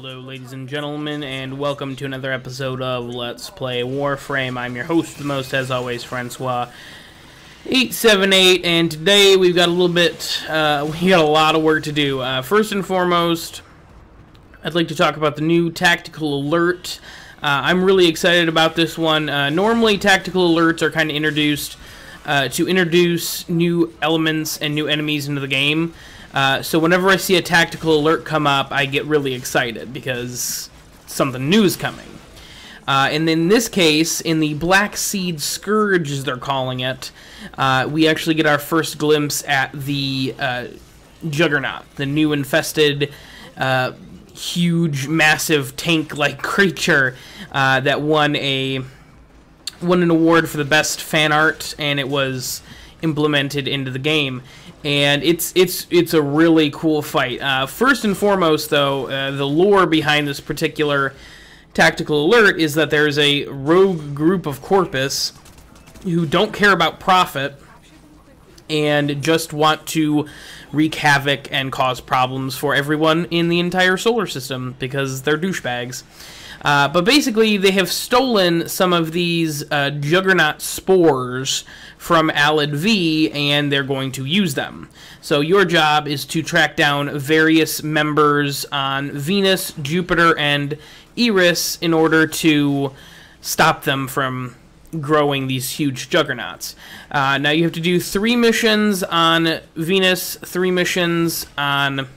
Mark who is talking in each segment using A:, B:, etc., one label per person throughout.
A: Hello ladies and gentlemen, and welcome to another episode of Let's Play Warframe. I'm your host, the most, as always, Francois878, and today we've got a little bit, we got a lot of work to do. First and foremost, I'd like to talk about the new tactical alert. I'm really excited about this one. Normally tactical alerts are kind of introduced to introduce new elements and new enemies into the game. So whenever I see a tactical alert come up, I get really excited because something new is coming. And in this case, in the Black Seed Scourge, as they're calling it, we actually get our first glimpse at the Juggernaut, the new infested, huge, massive tank-like creature that won an award for the best fan art, and it was implemented into the game. And it's a really cool fight. First and foremost, though, the lore behind this particular tactical alert is that there's a rogue group of Corpus who don't care about profit and just want to wreak havoc and cause problems for everyone in the entire solar system because they're douchebags. But basically, they have stolen some of these Juggernaut spores from Alid V, and they're going to use them. So your job is to track down various members on Venus, Jupiter, and Eris in order to stop them from growing these huge juggernauts. Now you have to do 3 missions on Venus, 3 missions on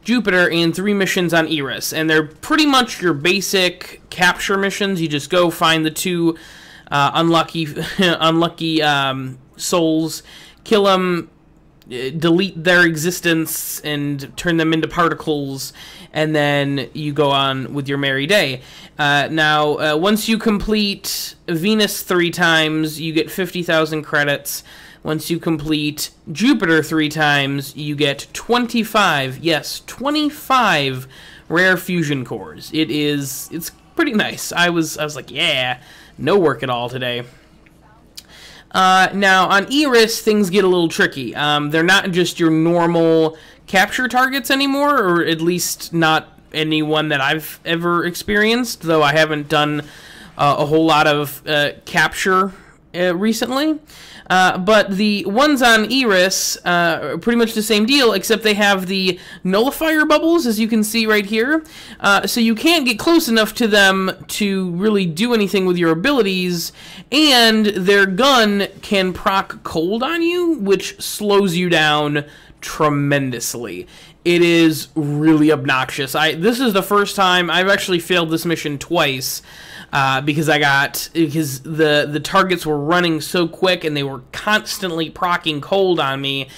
A: Jupiter, and 3 missions on Eris, and they're pretty much your basic capture missions. You just go find the 2 unlucky souls, kill them, delete their existence, and turn them into particles, and then you go on with your merry day. Now, once you complete Venus 3 times, you get 50,000 credits. Once you complete Jupiter 3 times, you get 25, yes, 25 rare fusion cores. It's pretty nice. I was like, yeah, no work at all today. Now, on Eris, things get a little tricky. They're not just your normal capture targets anymore, or at least not anyone that I've ever experienced, though I haven't done a whole lot of capture recently. But the ones on Eris are pretty much the same deal, except they have the nullifier bubbles, as you can see right here. So you can't get close enough to them to really do anything with your abilities, and their gun can proc cold on you, which slows you down tremendously. It is really obnoxious. This is the first time I've actually failed this mission twice. Because the targets were running so quick and they were constantly procking cold on me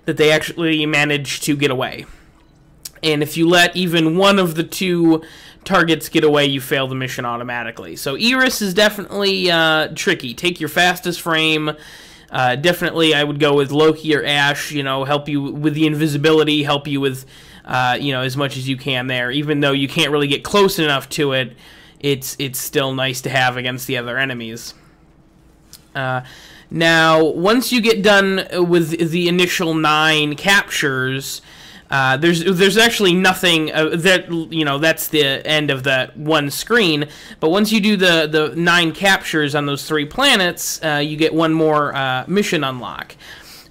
A: that they actually managed to get away. And if you let even one of the 2 targets get away, you fail the mission automatically. So Eris is definitely tricky. Take your fastest frame. Definitely I would go with Loki or Ash, help you with the invisibility, help you with as much as you can there. Even though you can't really get close enough to it, it's still nice to have against the other enemies. Now, once you get done with the initial 9 captures, there's actually nothing that's the end of that one screen. But once you do the 9 captures on those 3 planets, you get one more mission unlock,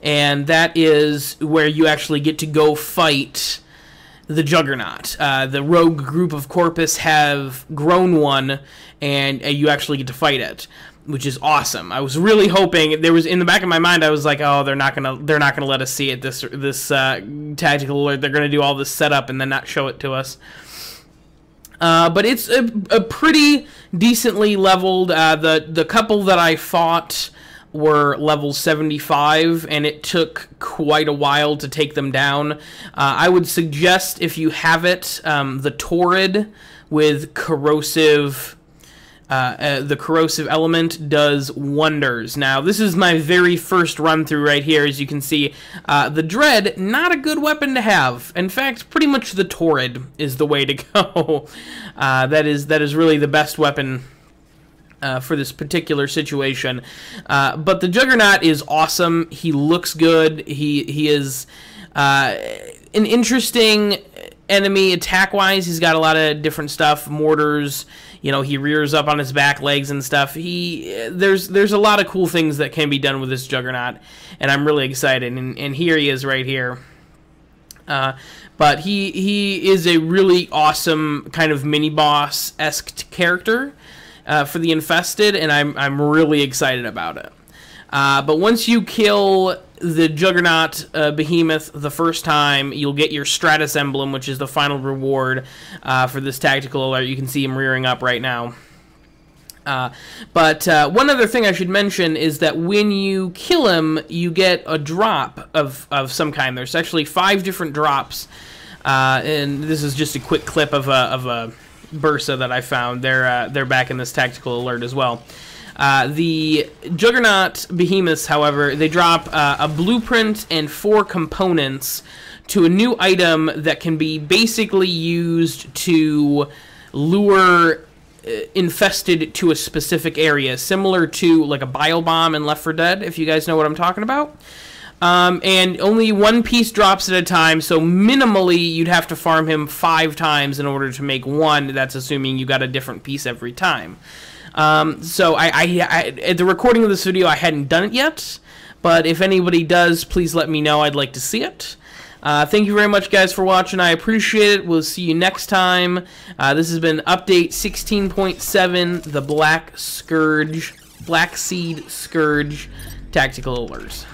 A: and that is where you actually get to go fight the Juggernaut. The rogue group of Corpus have grown one, and you actually get to fight it, which is awesome. I was really hoping, there was in the back of my mind, I was like, oh, they're not gonna let us see it. This tactical alert. They're gonna do all this setup and then not show it to us. But it's a pretty decently leveled. The couple that I fought were level 75, and it took quite a while to take them down. I would suggest, if you have it, the Torrid with corrosive, the corrosive element does wonders. Now, this is my very first run through right here. As you can see, the Dread, not a good weapon to have. In fact, pretty much the Torrid is the way to go. That is really the best weapon for this particular situation. But the Juggernaut is awesome. He looks good. He is an interesting enemy attack-wise, he's got a lot of different stuff, mortars, you know, he rears up on his back legs and stuff. There's a lot of cool things that can be done with this Juggernaut, and I'm really excited, and here he is right here. But he is a really awesome kind of mini-boss-esque character for the Infested, and I'm really excited about it. But once you kill the Juggernaut Behemoth the first time, you'll get your Stratus Emblem, which is the final reward for this tactical alert. You can see him rearing up right now. But one other thing I should mention is that when you kill him, you get a drop of some kind. There's actually 5 different drops, and this is just a quick clip of a Bursa that I found. They're back in this tactical alert as well. The Juggernaut Behemoths, however, they drop a blueprint and 4 components to a new item that can be basically used to lure infested to a specific area, similar to like a bile bomb in Left 4 Dead, if you guys know what I'm talking about. And only 1 piece drops at a time, so minimally you'd have to farm him 5 times in order to make 1. That's assuming you got a different piece every time. So at the recording of this video, I hadn't done it yet, but if anybody does, please let me know. I'd like to see it. Thank you very much, guys, for watching. I appreciate it. We'll see you next time. This has been Update 16.7, the Black Seed Scourge Tactical Alerts.